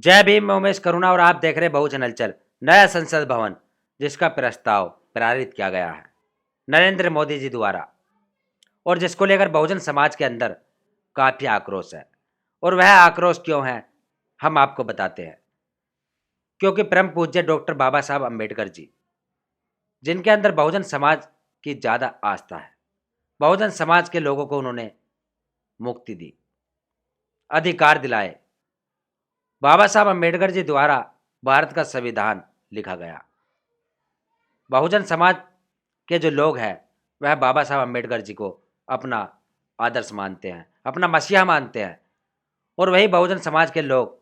जय भीम, मैं उमेश करुणा और आप देख रहे बहुजन हलचल। नया संसद भवन जिसका प्रस्ताव पारित किया गया है नरेंद्र मोदी जी द्वारा और जिसको लेकर बहुजन समाज के अंदर काफी आक्रोश है। और वह आक्रोश क्यों है हम आपको बताते हैं। क्योंकि परम पूज्य डॉक्टर बाबा साहब अम्बेडकर जी, जिनके अंदर बहुजन समाज की ज़्यादा आस्था है, बहुजन समाज के लोगों को उन्होंने मुक्ति दी, अधिकार दिलाए। बाबा साहब अम्बेडकर जी द्वारा भारत का संविधान लिखा गया। बहुजन समाज के जो लोग हैं वह बाबा साहब अम्बेडकर जी को अपना आदर्श मानते हैं, अपना मसीहा मानते हैं। और वही बहुजन समाज के लोग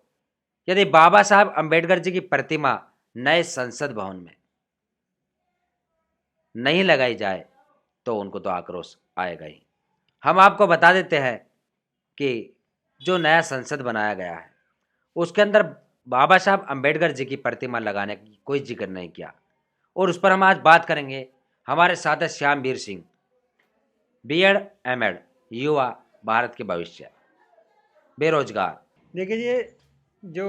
यदि बाबा साहब अम्बेडकर जी की प्रतिमा नए संसद भवन में नहीं लगाई जाए तो उनको तो आक्रोश आएगा ही। हम आपको बता देते हैं कि जो नया संसद बनाया गया है उसके अंदर बाबा साहब अम्बेडकर जी की प्रतिमा लगाने की कोई जिक्र नहीं किया। और उस पर हम आज बात करेंगे। हमारे साथ है श्यामवीर सिंह, बीएड एमएड, युवा, भारत के भविष्य, बेरोजगार। देखिए ये जो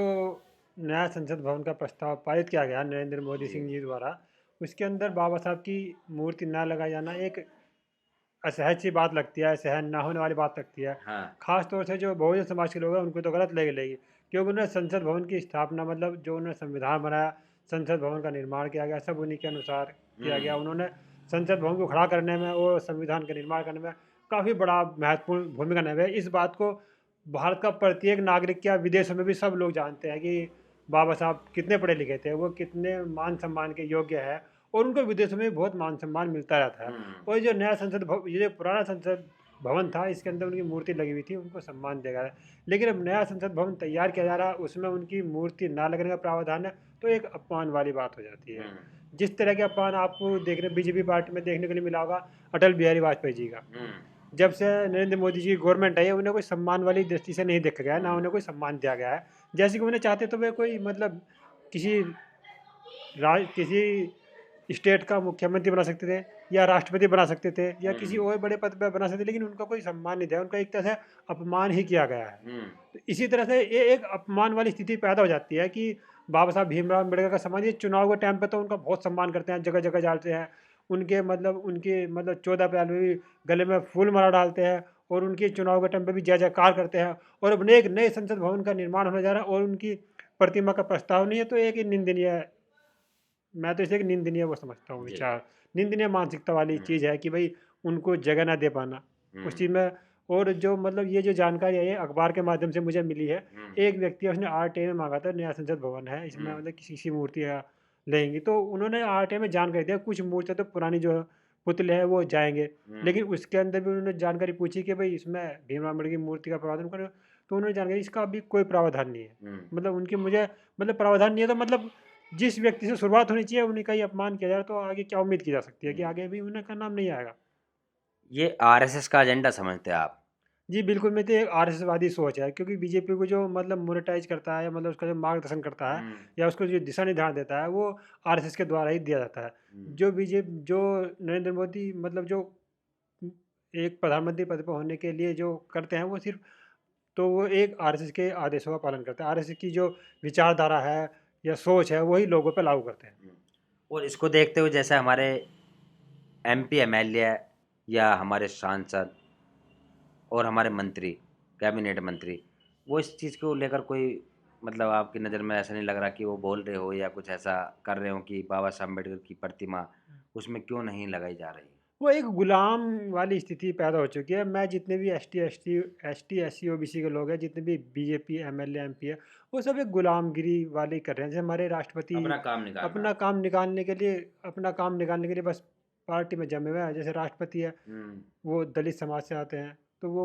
नया संसद भवन का प्रस्ताव पारित किया गया नरेंद्र मोदी जी सिंह जी द्वारा, उसके अंदर बाबा साहब की मूर्ति ना लगाया जाना एक असहज सी बात लगती है, सहन ना होने वाली बात लगती है। हाँ। खास तौर से जो बहुजन समाज के लोग हैं उनको तो गलत लगेगी, क्योंकि उन्होंने संसद भवन की स्थापना मतलब जो उन्होंने संविधान बनाया, संसद भवन का निर्माण किया गया, सब उन्हीं के अनुसार किया गया। उन्होंने संसद भवन को खड़ा करने में और संविधान का निर्माण करने में काफ़ी बड़ा महत्वपूर्ण भूमिका निभाई है। इस बात को भारत का प्रत्येक नागरिक या विदेशों में भी सब लोग जानते हैं कि बाबा साहब कितने पढ़े लिखे थे, वो कितने मान सम्मान के योग्य है, और उनको विदेशों में भी बहुत मान सम्मान मिलता रहता है। और ये जो नया ये जो पुराना संसद भवन था, इसके अंदर उनकी मूर्ति लगी हुई थी, उनको सम्मान दिया गया है। लेकिन अब नया संसद भवन तैयार किया जा रहा है, उसमें उनकी मूर्ति ना लगने का प्रावधान है, तो एक अपमान वाली बात हो जाती है। जिस तरह के अपमान आपको देखने बीजेपी पार्टी में देखने के लिए मिला होगा अटल बिहारी वाजपेयी जी का, जब से नरेंद्र मोदी जी की गवर्नमेंट आई है, उन्हें कोई सम्मान वाली दृष्टि से नहीं देखा गया है, ना उन्हें कोई सम्मान दिया गया है। जैसे कि उन्हें चाहते तो वे कोई मतलब किसी किसी स्टेट का मुख्यमंत्री बना सकते थे, या राष्ट्रपति बना सकते थे, या किसी और बड़े पद पर बना सकते थे, लेकिन उनका कोई सम्मान नहीं दिया, उनका एक तरह से अपमान ही किया गया है। तो इसी तरह से ये एक अपमान वाली स्थिति पैदा हो जाती है कि बाबा साहब भीमराव अम्बेडकर का समाज ये चुनाव के टाइम पे तो उनका बहुत सम्मान करते हैं, जगह जगह जाते हैं, उनके 14 अप्रैल में भी गले में फूल माला डालते हैं, और उनके चुनाव के टाइम पे भी जय जयकार करते हैं। और अब एक नए संसद भवन का निर्माण होने जा रहा है और उनकी प्रतिमा का प्रस्ताव नहीं है, तो एक निंदनीय, मैं तो इसे एक निंदनीय वो समझता हूँ जी। विचार, निंदनीय मानसिकता वाली चीज़ है कि भाई उनको जगह ना दे पाना उस चीज़ में। और जो मतलब ये जो जानकारी है ये अखबार के माध्यम से मुझे मिली है। एक व्यक्ति है, उसने आरटीआई में मांगा था नया संसद भवन है, इसमें मतलब किसी की मूर्तियाँ लेंगी, तो उन्होंने आरटीआई में जानकारी दिया कुछ मूर्तियाँ तो पुरानी जो पुतले हैं वो जाएंगे। लेकिन उसके अंदर भी उन्होंने जानकारी पूछी कि भाई इसमें भीमराव अम्बेडकर की मूर्ति का प्रावधान करो, तो उन्होंने जानकारी इसका अभी कोई प्रावधान नहीं है। मतलब उनकी मुझे मतलब प्रावधान नहीं है, तो मतलब जिस व्यक्ति से शुरुआत होनी चाहिए उन्हीं का ही अपमान किया जा रहा है, तो आगे क्या उम्मीद की जा सकती है कि आगे भी उन्हीं का नाम नहीं आएगा। ये आरएसएस का एजेंडा समझते हैं आप? जी बिल्कुल, मैं तो एक आरएसएसवादी सोच है, क्योंकि बीजेपी को जो मतलब मोनेटाइज करता है, या मतलब उसका जो मार्गदर्शन करता है, या उसको जो दिशा निर्देश देता है, वो आरएसएस के द्वारा ही दिया जाता है। जो नरेंद्र मोदी मतलब जो एक प्रधानमंत्री पद पर होने के लिए जो करते हैं, वो सिर्फ तो वो एक आरएसएस के आदेशों का पालन करते हैं। आरएसएस की जो विचारधारा है या सोच है वही लोगों पर लागू करते हैं। और इसको देखते हुए जैसे हमारे एमपी एमएलए या हमारे सांसद और हमारे मंत्री, कैबिनेट मंत्री, वो इस चीज़ को लेकर कोई मतलब आपकी नज़र में ऐसा नहीं लग रहा कि वो बोल रहे हो या कुछ ऐसा कर रहे हो कि बाबा साहब अम्बेडकर की प्रतिमा उसमें क्यों नहीं लगाई जा रही? वो एक गुलाम वाली स्थिति पैदा हो चुकी है। मैं जितने भी S T S C O B C के लोग हैं, जितने भी बीजेपी एमएलए एमपी है, वो सब एक गुलामगिरी वाली कर रहे हैं। जैसे हमारे राष्ट्रपति अपना काम निकालना। अपना काम निकालने के लिए अपना काम निकालने के लिए बस पार्टी में जमे हुए हैं। जैसे राष्ट्रपति है, हम्म। वो दलित समाज से आते हैं, तो वो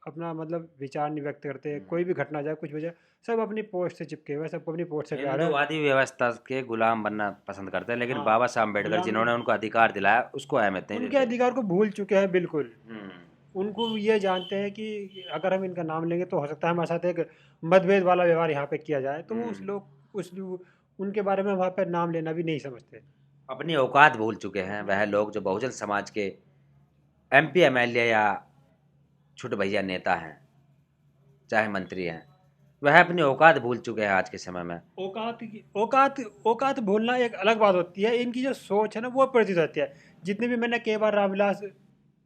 अपना मतलब विचार नहीं व्यक्त करते, कोई भी घटना जाए कुछ वजह, सब अपनी पोस्ट से चिपके हुए हैं, सबको अपनी पोस्ट से प्यार है। हिंदूवादी व्यवस्था के गुलाम बनना पसंद करते हैं, लेकिन हाँ, बाबा साहब अम्बेडकर गुलामी, जिन्होंने उनको अधिकार दिलाया उसको अहमियत नहीं उनके देते। अधिकार को भूल चुके हैं बिल्कुल। हम्म। उनको ये जानते हैं कि अगर हम इनका नाम लेंगे तो हो सकता है हमारे साथ एक मतभेद वाला व्यवहार यहाँ पे किया जाए, तो वो उनके बारे में वहाँ पे नाम लेना भी नहीं समझते। अपनी औकात भूल चुके हैं वह लोग जो बहुजन समाज के एमपी एमएलए या छोटे भैया नेता हैं, चाहे मंत्री हैं, वह अपनी औकात भूल चुके हैं आज के समय में। औकात भूलना एक अलग बात होती है, इनकी जो सोच है ना वो परिचित होती है। जितने भी मैंने कई बार रामविलास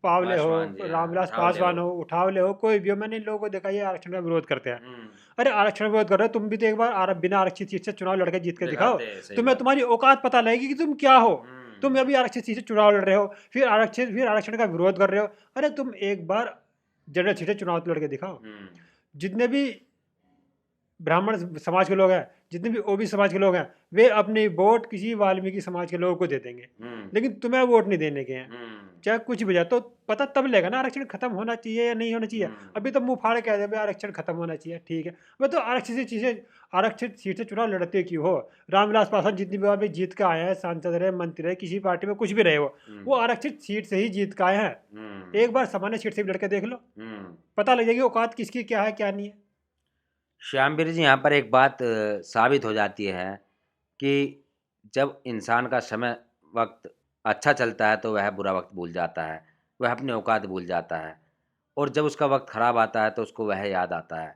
पावले हो, पासवान जी, हाँ, रामविलास उठावले पासवान हो। हो, उठावले हो, कोई भी हो, मैंने इन लोगों को देखा ये आरक्षण का विरोध करते हैं। हम्म, अरे आरक्षण का विरोध कर रहे हो तुम भी, तो एक बार बिना आरक्षित सीट से चुनाव लड़के जीत के दिखाओ, दिखाते हैं, सही तुम्हें बात। तुम्हारी औकात पता लगेगी कि तुम क्या हो। तुम हम्म, अभी आरक्षित सीट से चुनाव लड़ रहे हो, फिर आरक्षण का विरोध कर रहे हो। अरे तुम एक बार जनरल सीट से चुनाव लड़ के दिखाओ। हम्म, जितने भी ब्राह्मण समाज के लोग हैं, जितने भी ओबी समाज के लोग हैं, वे अपनी वोट किसी वाल्मीकि समाज के लोगों को दे देंगे, हम्म, लेकिन तुम्हें वोट नहीं देने के हैं। हम्म, चाहे कुछ भी जाए तो पता तब लगेगा ना आरक्षण खत्म होना चाहिए या नहीं होना चाहिए। हम्म, अभी तो मुंह फाड़ के आ जाए भाई आरक्षण खत्म होना चाहिए, ठीक है। मैं तो आरक्षित सीट से चुनाव लड़ते क्यों हो। रामविलास पासवान जितनी बार भी जीत के आए हैं, सांसद रहे, मंत्री रहे, किसी पार्टी में कुछ भी रहे वो आरक्षित सीट से ही जीत के आए हैं। एक बार सामान्य सीट से भी लड़के देख लो, पता लग जाएगी औकात किसकी क्या है क्या नहीं है। श्यामवीर जी, यहाँ पर एक बात साबित हो जाती है कि जब इंसान का समय वक्त अच्छा चलता है तो वह बुरा वक्त भूल जाता है, वह अपनी औकात भूल जाता है, और जब उसका वक्त ख़राब आता है तो उसको वह याद आता है।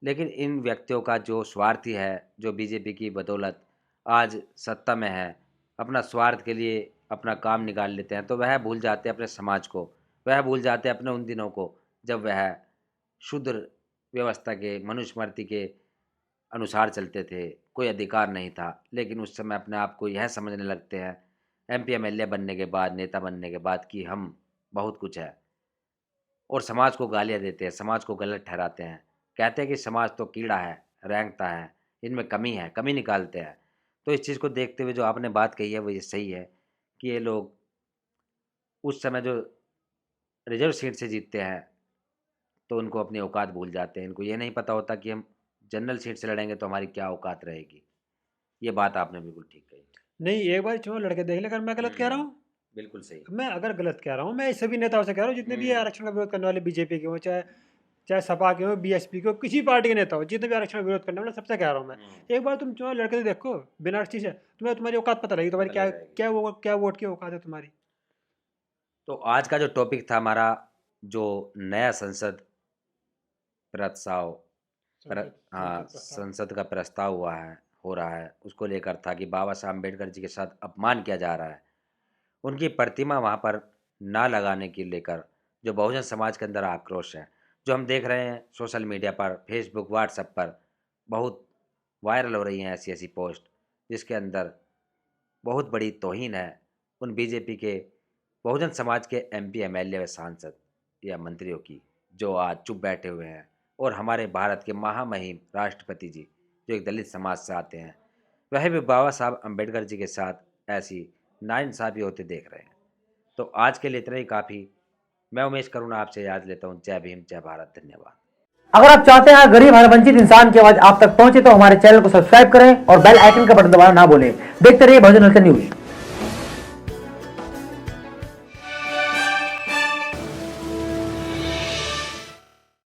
लेकिन इन व्यक्तियों का जो स्वार्थी है, जो बीजेपी की बदौलत आज सत्ता में है, अपना स्वार्थ के लिए अपना काम निकाल लेते हैं, तो वह भूल जाते हैं अपने समाज को, वह भूल जाते हैं अपने उन दिनों को जब वह शुद्र व्यवस्था के, मनुस्मृति के अनुसार चलते थे, कोई अधिकार नहीं था। लेकिन उस समय अपने आप को यह समझने लगते हैं एमपी एमएलए बनने के बाद, नेता बनने के बाद, कि हम बहुत कुछ है, और समाज को गालियाँ देते हैं, समाज को गलत ठहराते हैं, कहते हैं कि समाज तो कीड़ा है, रेंगता है, इनमें कमी है, कमी निकालते हैं। तो इस चीज़ को देखते हुए जो आपने बात कही है वो ये सही है कि ये लोग उस समय जो रिजर्व सीट से जीतते हैं तो उनको अपनी औकात भूल जाते हैं। इनको ये नहीं पता होता कि हम जनरल सीट से लड़ेंगे तो हमारी क्या औकात रहेगी। ये बात आपने बिल्कुल ठीक कही। नहीं, एक बार चुनाव लड़के देख ले, अगर मैं गलत कह रहा हूँ, बिल्कुल सही। मैं अगर गलत कह रहा हूँ, मैं सभी नेताओं से कह रहा हूँ जितने भी ये आरक्षण का विरोध करने वाले, बीजेपी के हो, चाहे चाहे सपा के हो, बीएसपी के हो, किसी पार्टी के नेता हो, जितने भी आरक्षण का विरोध करने वाले, सबसे कह रहा हूँ मैं, एक बार तुम चुनाव लड़के देखो बिना आरक्षण से, तुम्हें तुम्हारी औकात पता लगेगी, तुम्हारी पता क्या लग जाएगी। क्या वोट की औकात है तुम्हारी। तो आज का जो टॉपिक था हमारा, जो नया संसद प्रस्ताव हाँ, संसद का प्रस्ताव हो रहा है, उसको लेकर था कि बाबा साहब अम्बेडकर जी के साथ अपमान किया जा रहा है। उनकी प्रतिमा वहाँ पर ना लगाने के लेकर जो बहुजन समाज के अंदर आक्रोश है, जो हम देख रहे हैं सोशल मीडिया पर, फेसबुक, व्हाट्सएप पर बहुत वायरल हो रही हैं ऐसी ऐसी पोस्ट, जिसके अंदर बहुत बड़ी तौहीन है उन बीजेपी के, बहुजन समाज के एमपी एमएलए व सांसद या मंत्रियों की, जो आज चुप बैठे हुए हैं, और हमारे भारत के महामहिम राष्ट्रपति जी जो एक दलित समाज से आते हैं, वह भी बाबा साहब अम्बेडकर जी के साथ ऐसी नाइंसाफ़ी होते देख रहे हैं। तो आज के लिए इतना ही काफ़ी। मैं उमेश करुणा आपसे याद लेता हूँ। जय भीम, जय भारत, धन्यवाद। अगर आप चाहते हैं गरीब हर वंचित इंसान की आवाज आप तक पहुंचे तो हमारे चैनल को सब्सक्राइब करें और बेल आइकन का बटन दबाना ना भूलें। देखते रहिए बहुजन न्यूज।